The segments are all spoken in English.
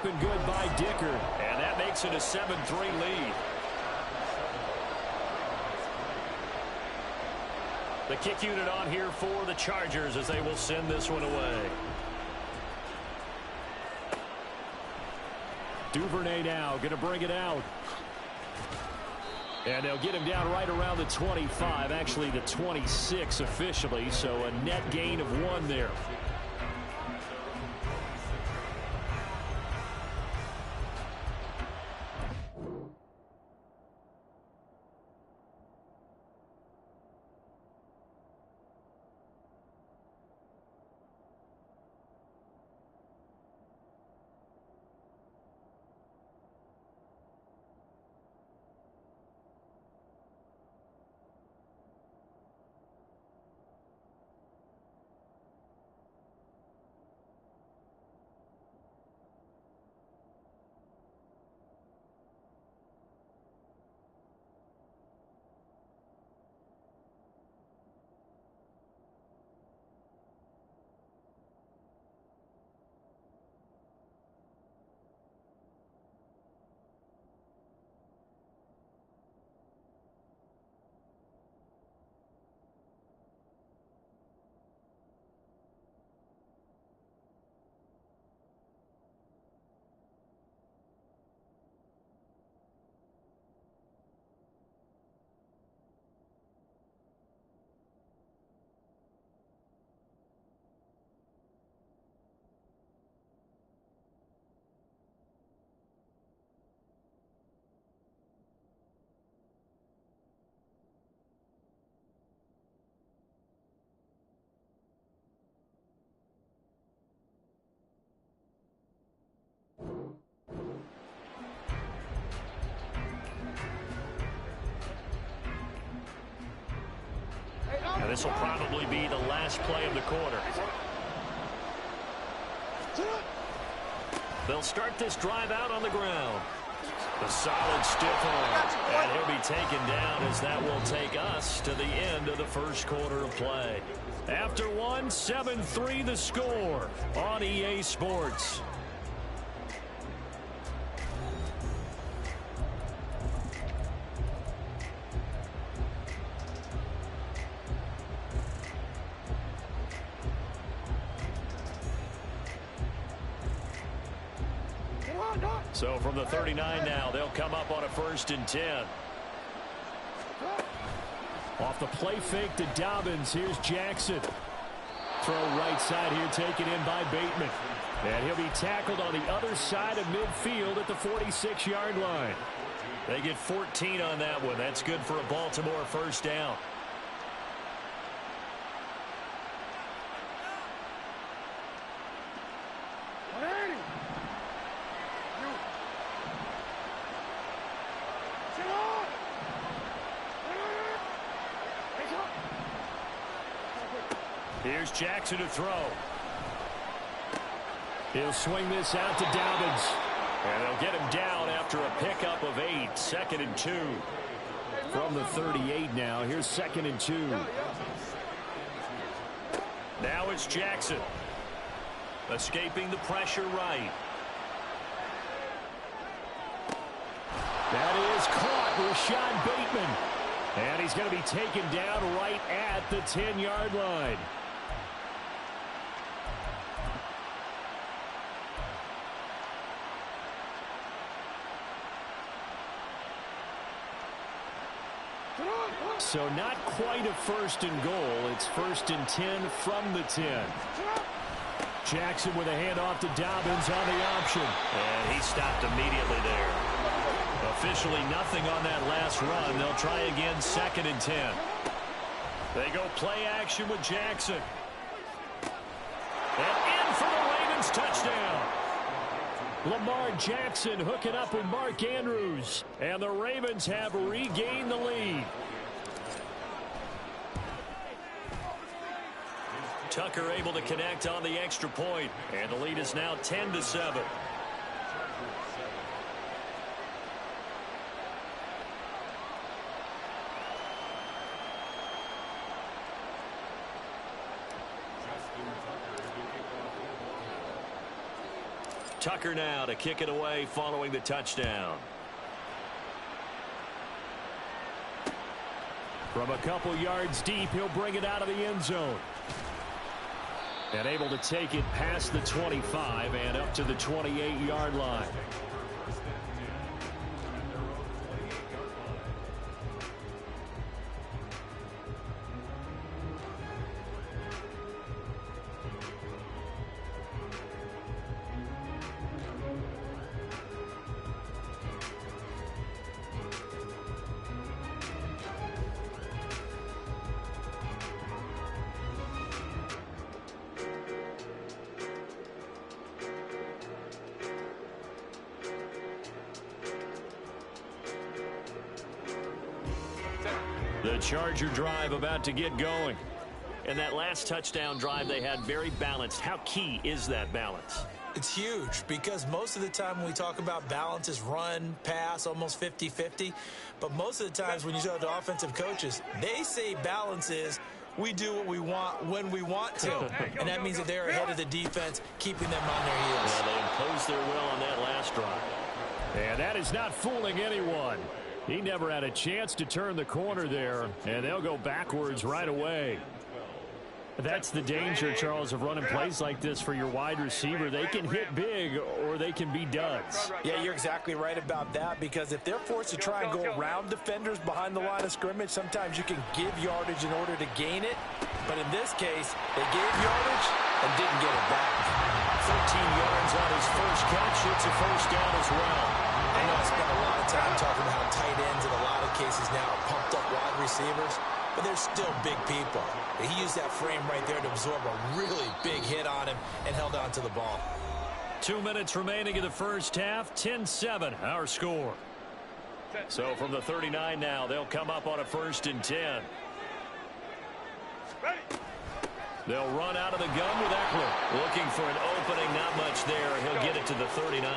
up and good by Dicker. And that makes it a 7-3 lead. The kick unit on here for the Chargers as they will send this one away. Duvernay now going to bring it out. And they'll get him down right around the 25, actually the 26 officially, so a net gain of 1 there. Now this will probably be the last play of the quarter. They'll start this drive out on the ground. A solid stiff arm. And he'll be taken down as that will take us to the end of the first quarter of play. After one, 7-3 the score on EA Sports. So from the 39 now, they'll come up on a 1st and 10. Off the play fake to Dobbins. Here's Jackson. Throw right side here taken in by Bateman. And he'll be tackled on the other side of midfield at the 46-yard line. They get 14 on that one. That's good for a Baltimore 1st down. Here's Jackson to throw. He'll swing this out to Dobbins. And they'll get him down after a pickup of 8. 2nd and 2. From the 38 now. Here's 2nd and 2. Now it's Jackson. Escaping the pressure right. That is caught. Rashad Bateman. And he's going to be taken down right at the 10-yard line. So not quite a 1st and goal. It's 1st and 10 from the 10. Jackson with a handoff to Dobbins on the option. And he stopped immediately there. Officially nothing on that last run. They'll try again 2nd and 10. They go play action with Jackson. And in for the Ravens touchdown. Lamar Jackson hooking up with Mark Andrews. And the Ravens have regained the lead. Tucker able to connect on the extra point. And the lead is now 10-7. Tucker now to kick it away following the touchdown. From a couple yards deep, he'll bring it out of the end zone. And able to take it past the 25 and up to the 28-yard line. The Charger drive about to get going. And that last touchdown drive they had very balanced. How key is that balance? It's huge because most of the time when we talk about balance is run, pass, almost 50-50. But most of the times when you talk to offensive coaches, they say balance is we do what we want when we want to. And that means that they're ahead of the defense, keeping them on their heels. Yeah, they imposed their will on that last drive. And that is not fooling anyone. He never had a chance to turn the corner there, and they'll go backwards right away. That's the danger, Charles, of running plays like this for your wide receiver. They can hit big or they can be duds. Yeah, you're exactly right about that, because if they're forced to try and go around defenders behind the line of scrimmage, sometimes you can give yardage in order to gain it. But in this case, they gave yardage and didn't get it back. 13 yards on his first catch. It's a first down as well. I know I spent a lot of time talking about how tight ends in a lot of cases now are pumped up wide receivers, but they're still big people. He used that frame right there to absorb a really big hit on him and held on to the ball. 2 minutes remaining in the first half. 10-7 our score. So from the 39 now, they'll come up on a 1st and 10. They'll run out of the gun with Eckler. Looking for an opening, not much there. He'll get it to the 39.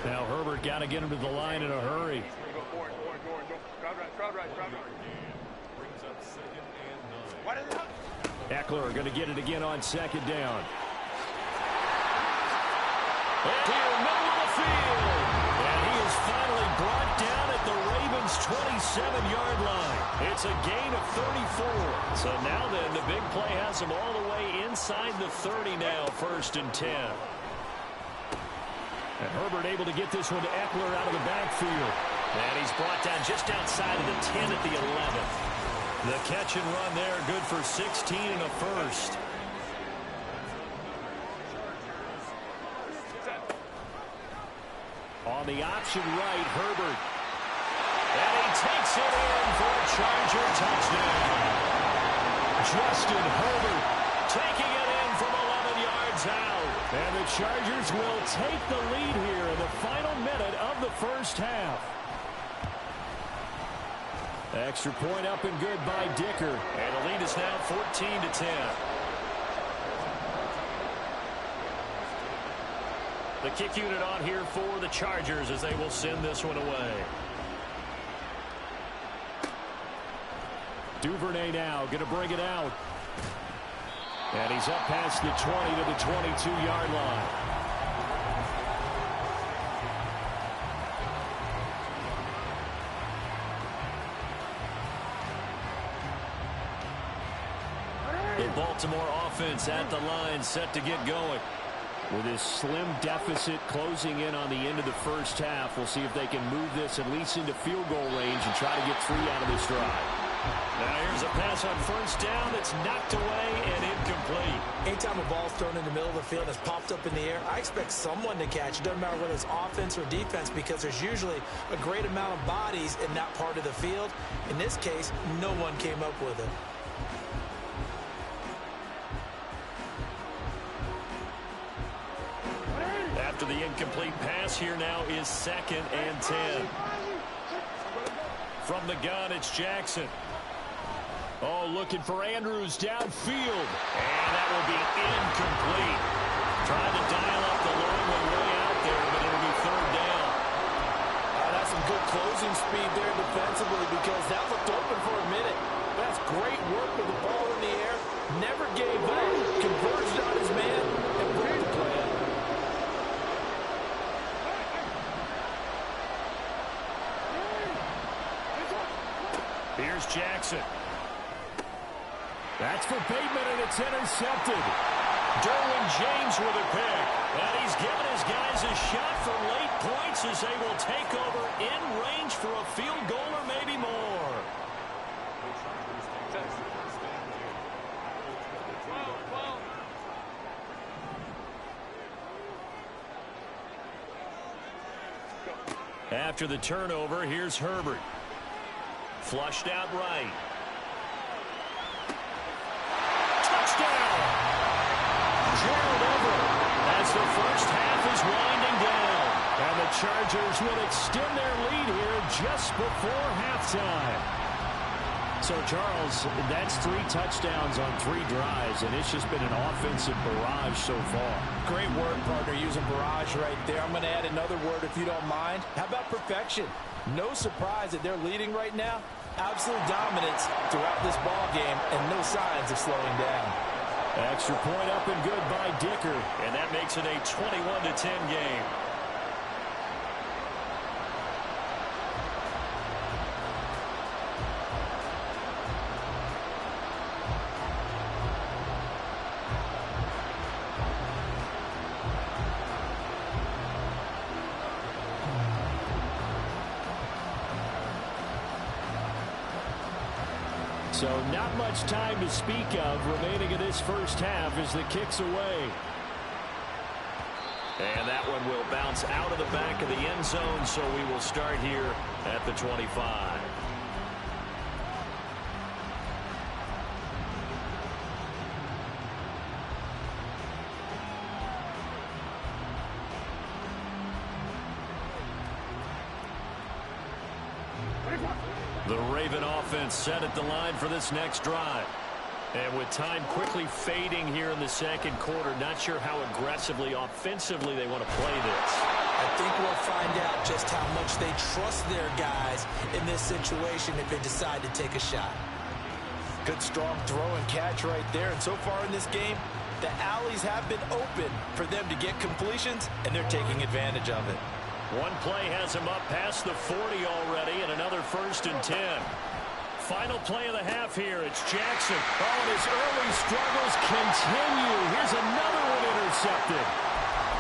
Now Herbert got to get him to the line in a hurry. Eckler going to get it again on 2nd down. And here, middle of the field. And he is finally brought down at the Ravens' 27-yard line. It's a gain of 34. So now then, the big play has him all the way inside the 30 now, 1st and 10. And Herbert able to get this one to Eckler out of the backfield. And he's brought down just outside of the 10 at the 11th. The catch and run there, good for 16 and a first. On the option right, Herbert. And he takes it in for a Charger touchdown. Justin Herbert taking it in from 11 yards out. And the Chargers will take the lead here in the final minute of the first half. Extra point up and good by Dicker. And the lead is now 14-10. The kick unit on here for the Chargers as they will send this one away. Duvernay now going to bring it out. And he's up past the 20 to the 22-yard line. The Baltimore offense at the line set to get going. With this slim deficit closing in on the end of the first half, we'll see if they can move this at least into field goal range and try to get 3 out of this drive. Now here's a pass on 1st down that's knocked away and incomplete. Anytime a ball's thrown in the middle of the field and it's popped up in the air, I expect someone to catch it. Doesn't matter whether it's offense or defense, because there's usually a great amount of bodies in that part of the field. In this case, no one came up with it. After the incomplete pass, here now is 2nd and 10. From the gun, it's Jackson. Oh, looking for Andrews downfield. And that will be incomplete. Trying to dial up the long way out there, but it'll be 3rd down. That's some good closing speed there defensively, because that looked open for a minute. That's great work with the ball in the air. Never gave up. Converged on his man and broke the play up. Here's Jackson. That's for Bateman, and it's intercepted. Derwin James with a pick. And he's given his guys a shot for late points as they will take over in range for a field goal or maybe more. After the turnover, here's Herbert. Flushed out right. Touchdown! Gerald over as the first half is winding down. And the Chargers will extend their lead here just before halftime. So, Charles, that's 3 touchdowns on 3 drives, and it's just been an offensive barrage so far. Great word, partner, using barrage right there. I'm going to add another word if you don't mind. How about perfection? No surprise that they're leading right now. Absolute dominance throughout this ball game and no signs of slowing down. Extra point up and good by Dicker, and that makes it a 21-10 game. So not much time to speak of remaining in this first half as the kick's away. And that one will bounce out of the back of the end zone, so we will start here at the 25. The Raven offense set at the line for this next drive. And with time quickly fading here in the second quarter, not sure how aggressively, offensively they want to play this. I think we'll find out just how much they trust their guys in this situation if they decide to take a shot. Good strong throw and catch right there. And so far in this game, the alleys have been open for them to get completions, and they're taking advantage of it. One play has him up past the 40 already, and another 1st and 10. Final play of the half here. It's Jackson. Oh, and his early struggles continue. Here's another one intercepted.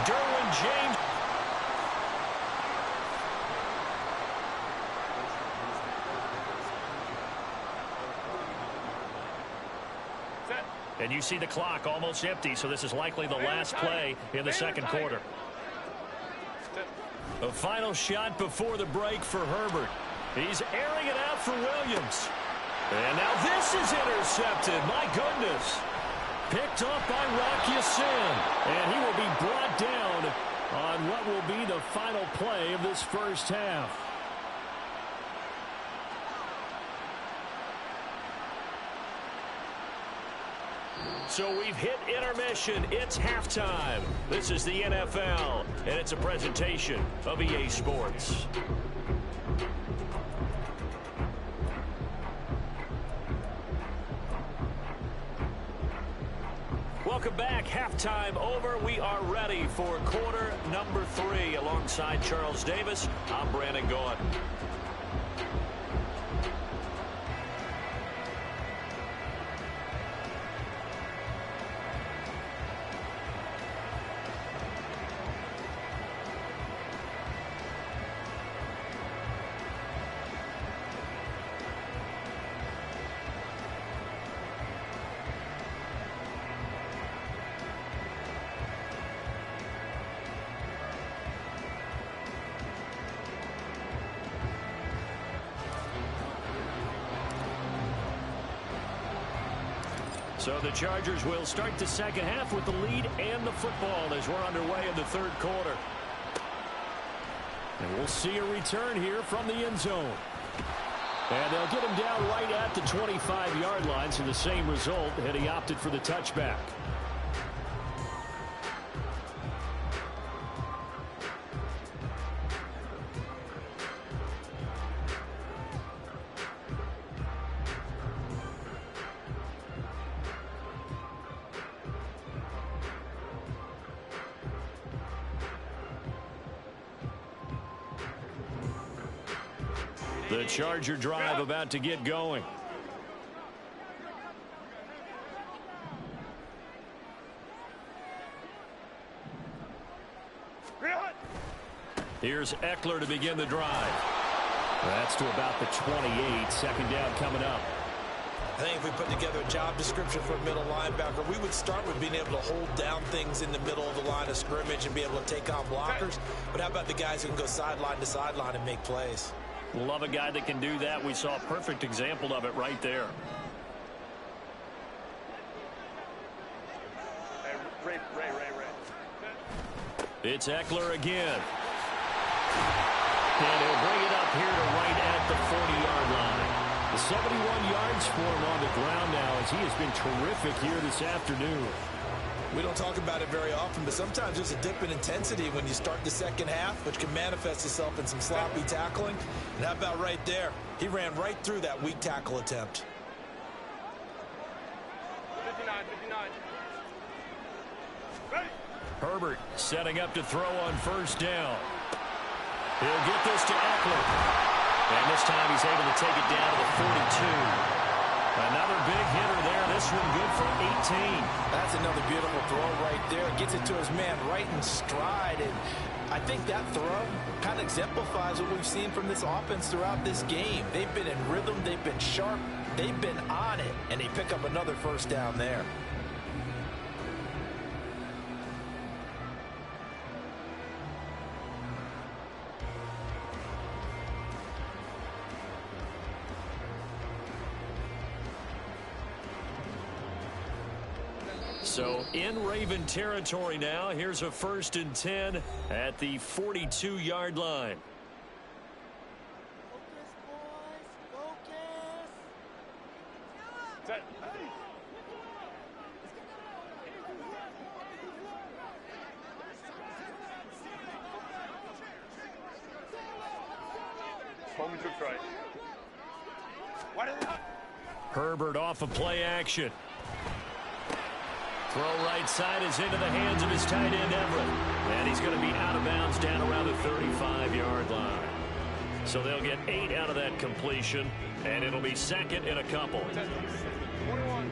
Derwin James. And you see the clock almost empty, so this is likely the last play in the second quarter. A final shot before the break for Herbert. He's airing it out for Williams. And now this is intercepted. My goodness. Picked off by Rock Ya-Sin. And he will be brought down on what will be the final play of this first half. So we've hit intermission. It's halftime. This is the NFL, and it's a presentation of EA Sports. Welcome back. Halftime over. We are ready for quarter number 3. Alongside Charles Davis, I'm Brandon Gaudin. So the Chargers will start the second half with the lead and the football as we're underway in the third quarter. And we'll see a return here from the end zone. And they'll get him down right at the 25-yard line, so the same result, and he opted for the touchback. The Charger drive about to get going. Here's Eckler to begin the drive. That's to about the 28. Second down coming up. I think if we put together a job description for a middle linebacker, we would start with being able to hold down things in the middle of the line of scrimmage and be able to take on blockers. But how about the guys who can go sideline to sideline and make plays? Love a guy that can do that. We saw a perfect example of it right there. Ray. It's Eckler again. And he'll bring it up here to right at the 40-yard line. 71 yards for him on the ground now as he has been terrific here this afternoon. We don't talk about it very often, but sometimes there's a dip in intensity when you start the second half, which can manifest itself in some sloppy tackling. And how about right there? He ran right through that weak tackle attempt. 59. Herbert setting up to throw on first down. He'll get this to Eckler. And this time he's able to take it down to the 42. Another big hitter there. This one good for 18. That's another beautiful throw right there. Gets it to his man right in stride. And I think that throw kind of exemplifies what we've seen from this offense throughout this game. They've been in rhythm. They've been sharp. They've been on it. And they pick up another first down there. So in Raven territory now. Here's a 1st and 10 at the 42-yard line. Set. Home took right. Why did they? Herbert off of play action. Throw right side is into the hands of his tight end, Everett. And he's going to be out of bounds down around the 35-yard line. So they'll get 8 out of that completion, and it'll be second in a couple. 21.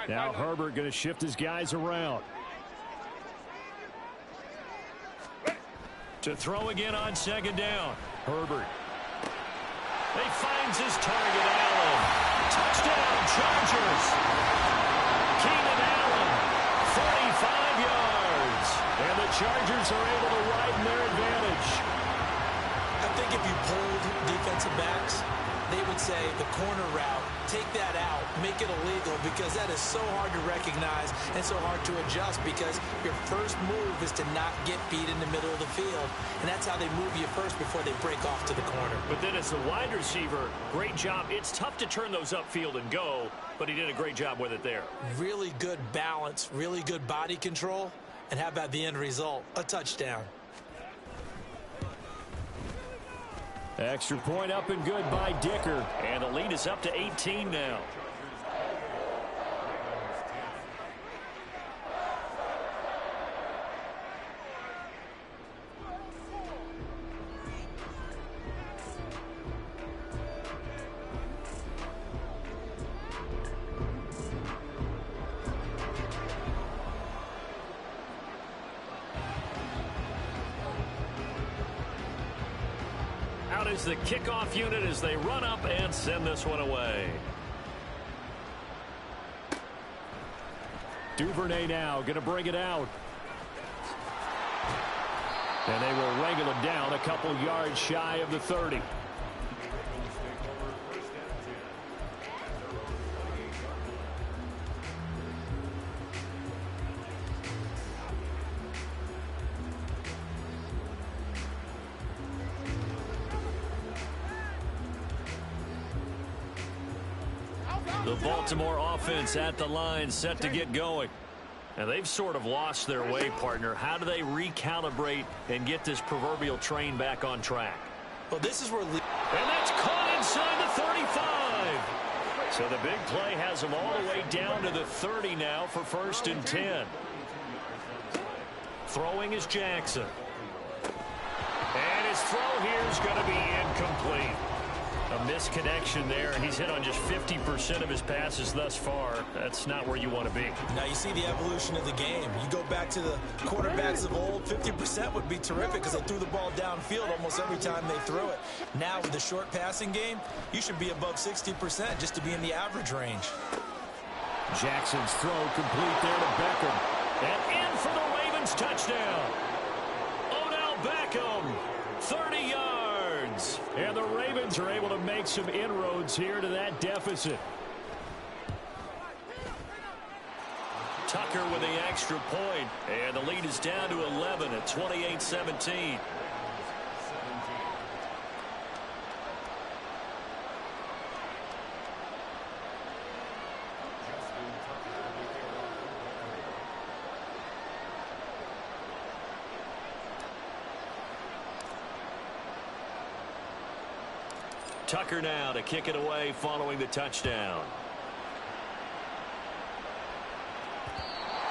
Now Herbert going to shift his guys around. To throw again on second down. Herbert. He finds his target, Allen. Touchdown, Chargers. Keenan Allen, 45 yards. And the Chargers are able to widen their advantage. I think if you pulled defensive backs, they would say the corner route, take that out, make it illegal, because that is so hard to recognize and so hard to adjust, because your first move is to not get beat in the middle of the field, and that's how they move you first before they break off to the corner. But then as a wide receiver, great job. It's tough to turn those upfield and go, but he did a great job with it there. Really good balance, really good body control, and how about the end result? A touchdown. Extra point up and good by Dicker. And the lead is up to 18 now. Out is the kickoff unit as they run up and send this one away. Duvernay now going to bring it out. And they will wrangle it down a couple yards shy of the 30. The Baltimore offense at the line set to get going. And they've sort of lost their way, partner. How do they recalibrate and get this proverbial train back on track? Well, this is where... And that's caught inside the 35. So the big play has them all the way down to the 30 now for 1st and 10. Throwing is Jackson. And his throw here is going to be incomplete. A misconnection there, and he's hit on just 50% of his passes thus far. That's not where you want to be. Now you see the evolution of the game. You go back to the quarterbacks of old, 50% would be terrific because they threw the ball downfield almost every time they threw it. Now with the short passing game, you should be above 60% just to be in the average range. Jackson's throw complete there to Beckham. And in for the Ravens touchdown. Odell Beckham, 30 yards. And the Ravens are able to make some inroads here to that deficit. Tucker with the extra point. And the lead is down to 11 at 28-17. Tucker now to kick it away following the touchdown.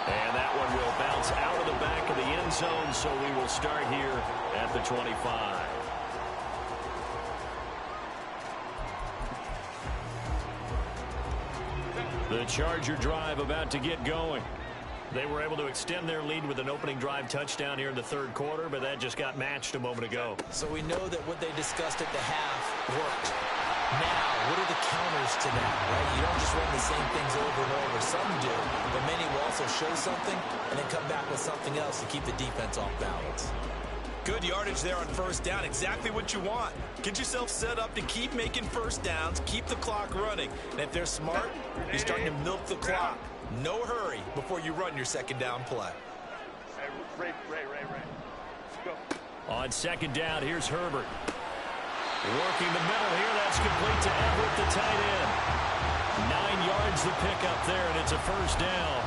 And that one will bounce out of the back of the end zone, so we will start here at the 25. The Charger drive about to get going. They were able to extend their lead with an opening drive touchdown here in the third quarter, but that just got matched a moment ago. So we know that what they discussed at the half worked. Now, what are the counters to that, right? You don't just run the same things over and over. Some do, but many will also show something and then come back with something else to keep the defense off balance. Good yardage there on first down. Exactly what you want. Get yourself set up to keep making first downs, keep the clock running. And if they're smart, you're starting to milk the clock. No hurry before you run your second down play. Ray. Let's go. On second down, here's Herbert. Working the middle here. That's complete to Everett, the tight end. 9 yards the pickup there, and it's a first down.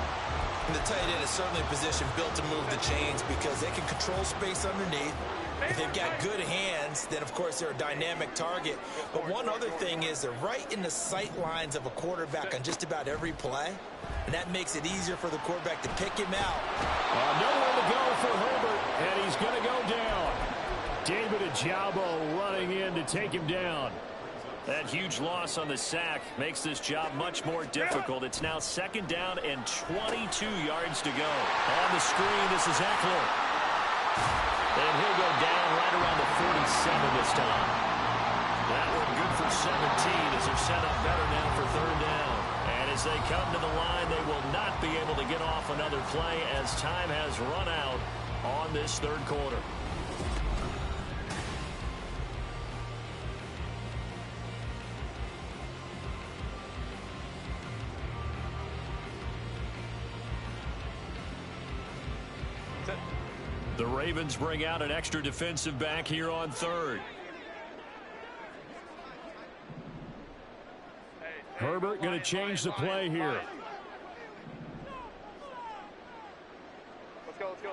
And the tight end is certainly a position built to move the chains because they can control space underneath. If they've got good hands, then, of course, they're a dynamic target. But one other thing is they're right in the sight lines of a quarterback on just about every play. And that makes it easier for the quarterback to pick him out. Nowhere to go for Herbert, and he's going to go down. David Ojabo running in to take him down. That huge loss on the sack makes this job much more difficult. It's now second down and 22 yards to go. On the screen, this is Eckler. And he'll go down right around the 47 this time. That one good for 17 as they're set up better now for third down. And as they come to the line, they will not be able to get off another play as time has run out on this third quarter. The Ravens bring out an extra defensive back here on third. Herbert going to change the play here. Let's go.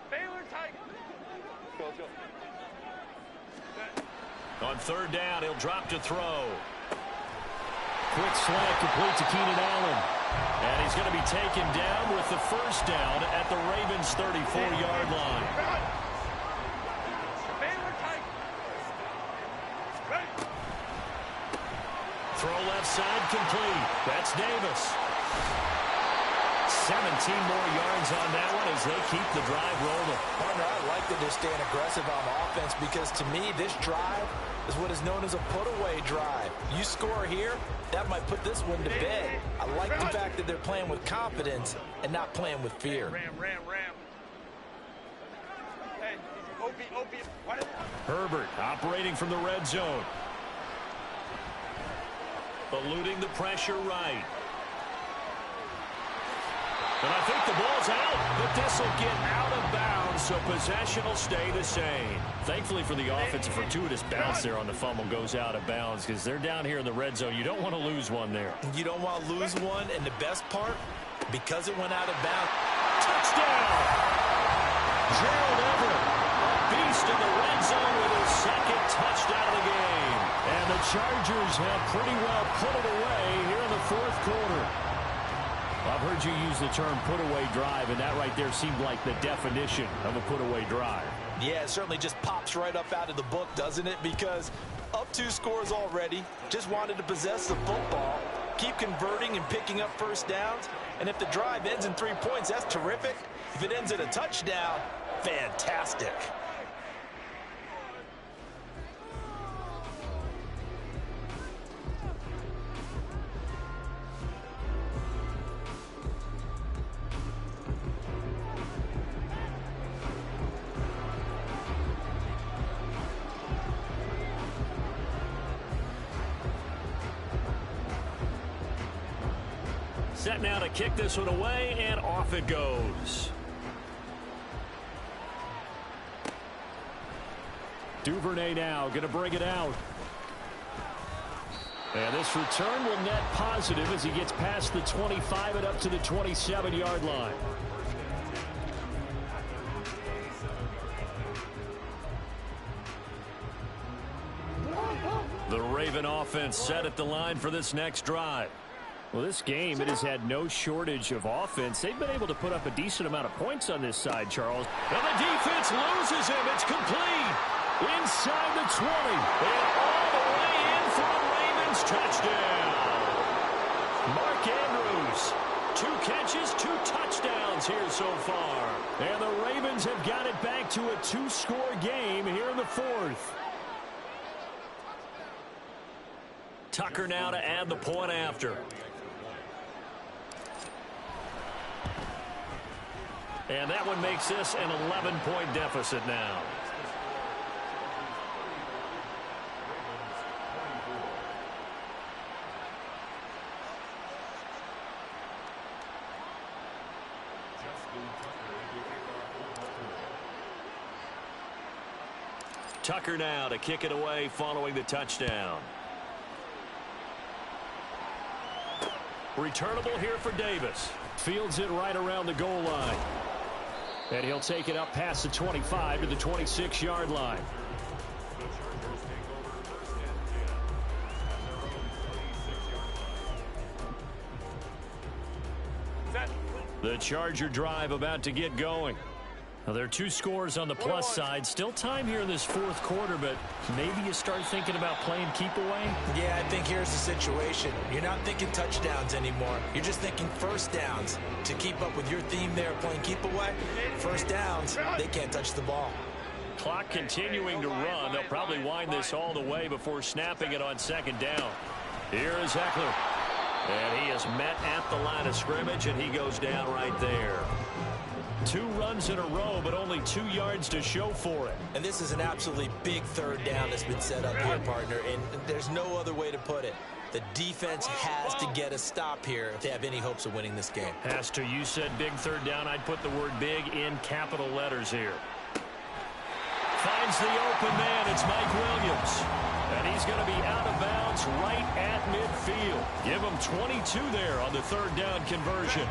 Baylor Tiger. Let's go. On third down, he'll drop to throw. Quick slant complete to Keenan Allen. And he's going to be taken down with the first down at the Ravens' 34-yard line. Throw left side complete. That's Davis. 17 more yards on that one as they keep the drive rolling. Partner, I like that they're staying aggressive on offense because to me, this drive is what is known as a put-away drive. You score here, that might put this one to bed. I like the fact that they're playing with confidence and not playing with fear. Ram. Hey, OB. What? Herbert operating from the red zone. Eluding the pressure right. And I think the ball's out, but this will get out of bounds, so possession will stay the same. Thankfully for the offense, a fortuitous bounce there on the fumble goes out of bounds because they're down here in the red zone. You don't want to lose one there. You don't want to lose one, and the best part, because it went out of bounds. Touchdown! Gerald Everett, a beast in the red zone with his second touchdown of the game. And the Chargers have pretty well put it away here in the fourth quarter. I've heard you use the term put-away drive, and that right there seemed like the definition of a put-away drive. Yeah, it certainly just pops right up out of the book, doesn't it? Because up 2 scores already, just wanted to possess the football, keep converting and picking up first downs. And if the drive ends in 3 points, that's terrific. If it ends in a touchdown, fantastic. Set now to kick this one away, and off it goes. Duvernay now going to bring it out. And this return will net positive as he gets past the 25 and up to the 27-yard line. The Raven offense set at the line for this next drive. Well, this game, it has had no shortage of offense. They've been able to put up a decent amount of points on this side, Charles. Now the defense loses him. It's complete. Inside the 20. And all the way in for a Ravens touchdown. Mark Andrews, 2 catches, 2 touchdowns here so far. And the Ravens have got it back to a 2-score game here in the 4th. Tucker now to add the point after. And that one makes this an 11-point deficit now. Tucker now to kick it away following the touchdown. Returnable here for Davis. Fields it right around the goal line. And he'll take it up past the 25 to the 26-yard line. The Charger drive about to get going. Now, there are 2 scores on the plus side. Still time here in this 4th quarter, but maybe you start thinking about playing keep away? Yeah, I think here's the situation. You're not thinking touchdowns anymore. You're just thinking first downs. To keep up with your theme there, playing keep away, first downs, they can't touch the ball. Clock continuing to run. They'll probably wind this all the way before snapping it on 2nd down. Here is Eckler. And he is met at the line of scrimmage, and he goes down right there. 2 runs in a row, but only 2 yards to show for it. And this is an absolutely big 3rd down that's been set up here, partner, and there's no other way to put it. The defense has to get a stop here if they have any hopes of winning this game. Has to. You said big 3rd down. I'd put the word big in capital letters here. Finds the open man. It's Mike Williams. And he's going to be out of bounds right at midfield. Give him 22 there on the 3rd down conversion.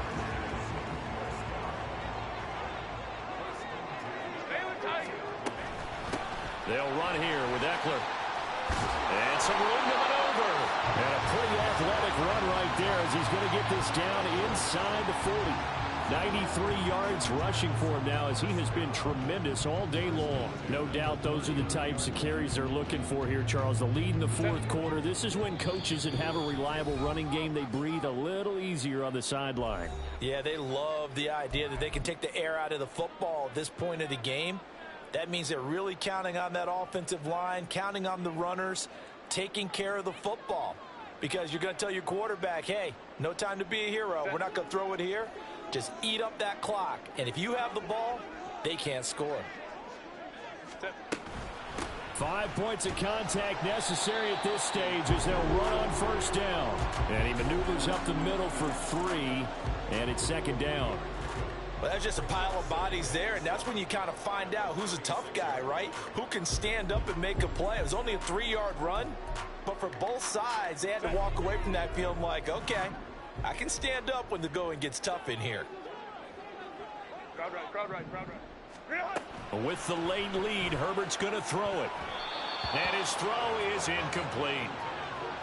They'll run here with Eckler. And some room to maneuver. And a pretty athletic run right there as he's going to get this down inside the 40. 93 yards rushing for him now as he has been tremendous all day long. No doubt those are the types of carries they're looking for here, Charles. The lead in the 4th quarter. This is when coaches that have a reliable running game, they breathe a little easier on the sideline. Yeah, they love the idea that they can take the air out of the football at this point of the game. That means they're really counting on that offensive line, counting on the runners, taking care of the football. Because you're going to tell your quarterback, hey, no time to be a hero. We're not going to throw it here. Just eat up that clock. And if you have the ball, they can't score. 5 points of contact necessary at this stage as they'll run on 1st down. And he maneuvers up the middle for 3, and it's 2nd down. Well, that's just a pile of bodies there, and that's when you kind of find out who's a tough guy, right? Who can stand up and make a play. It was only a 3-yard run, but for both sides, they had to walk away from that feeling like, okay, I can stand up when the going gets tough in here. Crowd right, crowd right, crowd right. With the late lead, Herbert's going to throw it. And his throw is incomplete.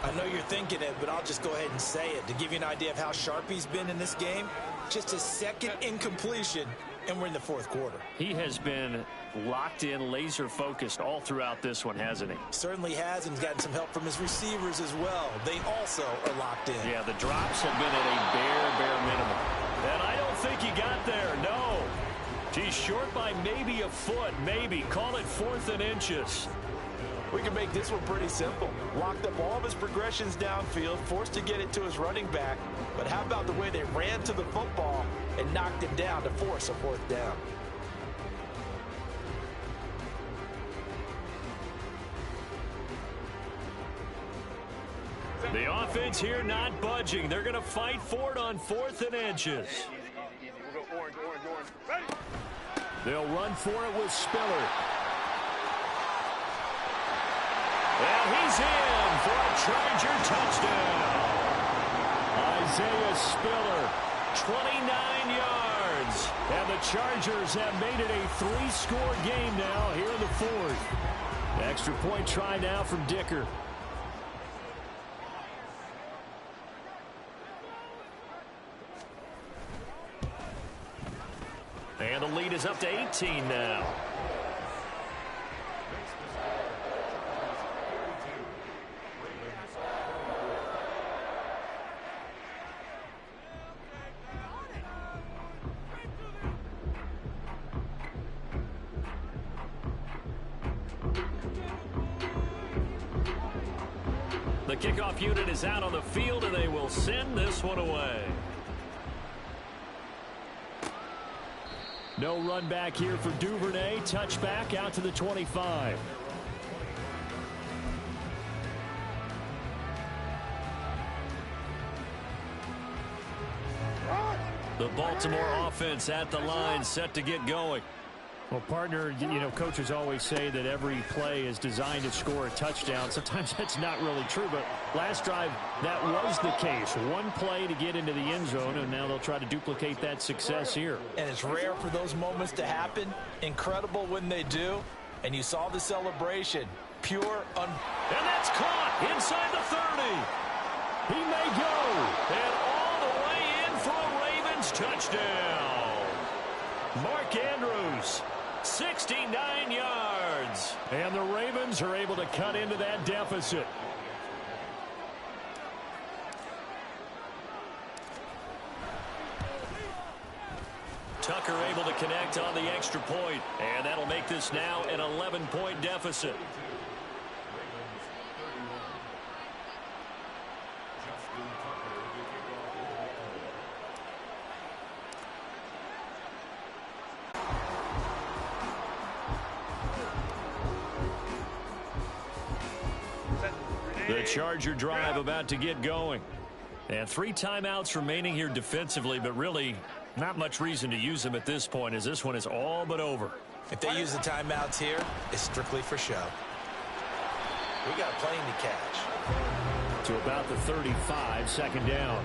I know you're thinking it, but I'll just go ahead and say it. To give you an idea of how sharp he's been in this game, just a 2nd incompletion, and we're in the fourth quarter. He has been locked in, laser-focused all throughout this one, hasn't he? Certainly has, and he's gotten some help from his receivers as well. They also are locked in. Yeah, the drops have been at a bare minimum. And I don't think he got there, no. He's short by maybe a foot, maybe. Call it 4th and inches. We can make this one pretty simple. Locked up all of his progressions downfield, forced to get it to his running back. But how about the way they ran to the football and knocked him down to force a 4th down? The offense here not budging. They're going to fight for it on 4th and inches. We'll go orange. Ready? They'll run for it with Spiller. And he's in for a Charger touchdown. Isaiah Spiller, 29 yards. And the Chargers have made it a 3-score game now here in the 4th. Extra point try now from Dicker. And the lead is up to 18 now. The kickoff unit is out on the field, and they will send this one away. No run back here for Duvernay. Touchback out to the 25. The Baltimore offense at the line, set to get going. Well, partner, you know, coaches always say that every play is designed to score a touchdown. Sometimes that's not really true, but last drive, that was the case. One play to get into the end zone, and now they'll try to duplicate that success here. And it's rare for those moments to happen. Incredible when they do. And you saw the celebration. Pure, and that's caught inside the 30. He may go. And all the way in for a Ravens touchdown. Mark Andrews, 69 yards. And the Ravens are able to cut into that deficit. Tucker able to connect on the extra point. And that'll make this now an 11-point deficit. The Charger drive about to get going. And 3 timeouts remaining here defensively, but really not much reason to use them at this point, as this one is all but over. If they use the timeouts here, it's strictly for show. We got a plane to catch. To about the 35, 2nd down.